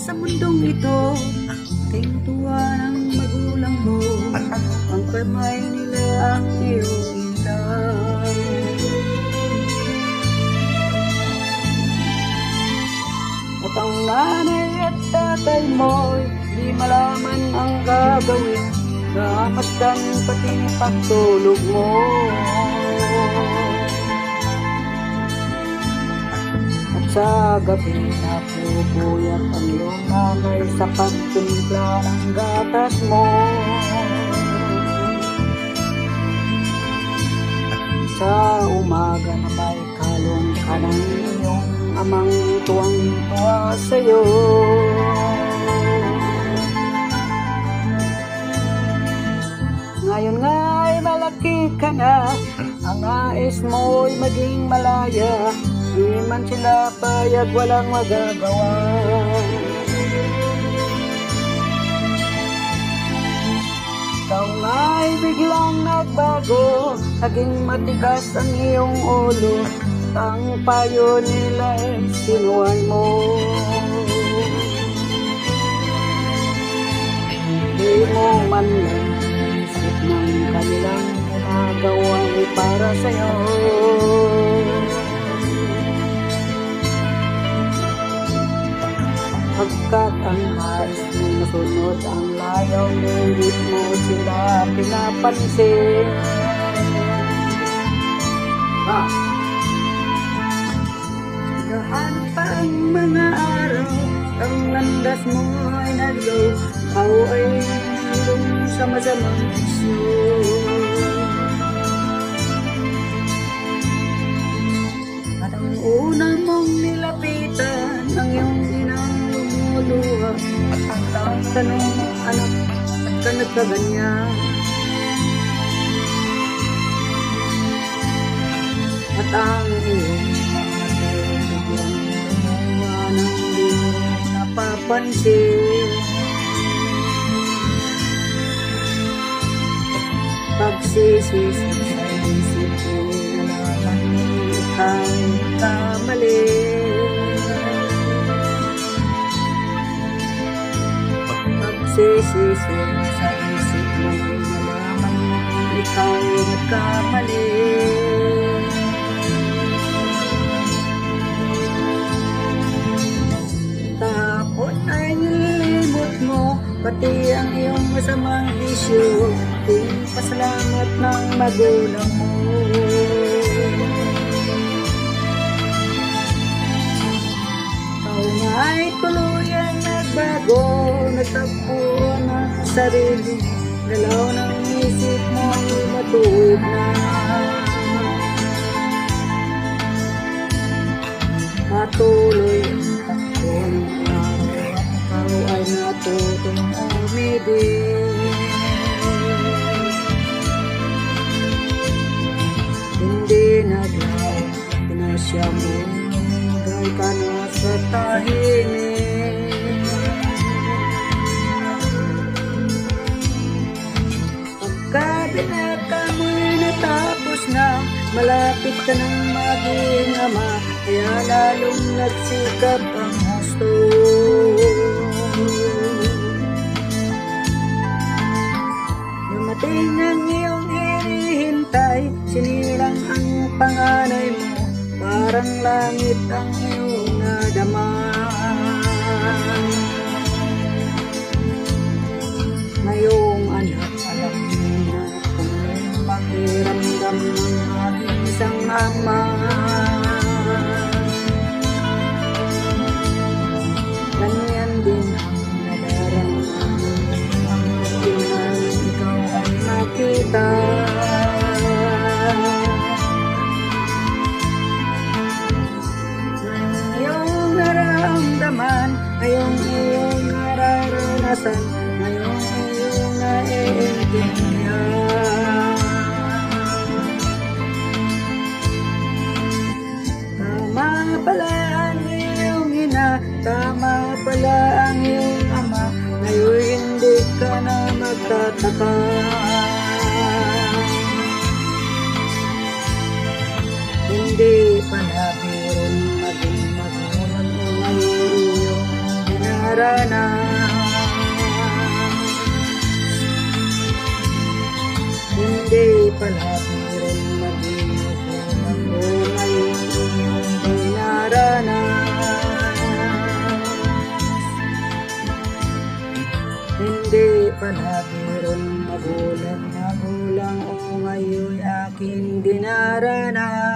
Sa mundong ito, tintuwa ng magulang mo, ang kamay nila ang iyong hintay. At ang nanay at tatay mo, di malaman ang gagawin, namasdan pati pagtulog mo. Sa gabi napupuyat ang iyong nanay sa pagtimpla ng gatas mo. Sa umaga na may kalong ka ng iyong amang tuwang-tuwa sa'yo. Ngayon nga'y malaki ka na, ang nais mo'y maging malaya. Di man sila payag, walang magagawa. Ikaw nga'y biglang nagbago, naging matigas ang iyong ulo. Ang payo nila'y sinuwan mo. Di mo man lang isip ng kanilang ginagawa para sa'yo. Pagkat ang nais mo nasunod ang layaw mo, hindi mo sila pinapansin. Gahan pa ang mga araw, ang landas mo ay naglaw, ako ay nandun sa masamang isyo. At ang una mong nilapitan, ang iyong inang lumuluha, ang tanong, anak, at ka nagkaganyan. At ang iyong biglang lumuha nang di mo napapansin. Pagsisisi sa isip ko, nalaman mo ika'y kamali. Pagsisisi sa isip mo, nalaman mo ika'y nagkamali. Tapos ay nilimot mo pati ang iyong masamang isyu, kung pasalamat ng magulang mo. Ikaw nga'y tuluyang nagbago, nagtagpo ng sarili, galaw ng isip mo'y matuwid na. Patuloy ang takbo ng araw, ikaw ay natutong umibig. Hindi naglaon, pinasya mo, hingay ka na sa tahimik. Pagka binata mo'y natapos na, malapit ka nang maging ama, kaya lalong nagsikap ang gusto. Dumating ang iyong hinihintay, sinilang ang panganay mo, parang langit ang iyong nadama. Ngayong anak, alam mo na kung pakiramdam ng aking isang ama. Ganyan din ang nararamdaman ang tingnan ikaw ay makita. Ngayong nararamdaman, ngayong iyong nararanasan, naranasan, ngayon iyong naiintindihan. Tama pala ang iyong ina, tama pala ang iyong ama, ngayon hindi ka na magtataka. Hindi pala biron maging magulang mo ngayon iyong dinaranas. Hindi pala biron maging magulang mo ngayon iyong dinaranas. Hindi pala biron magulang o ngayon aking dinaranas.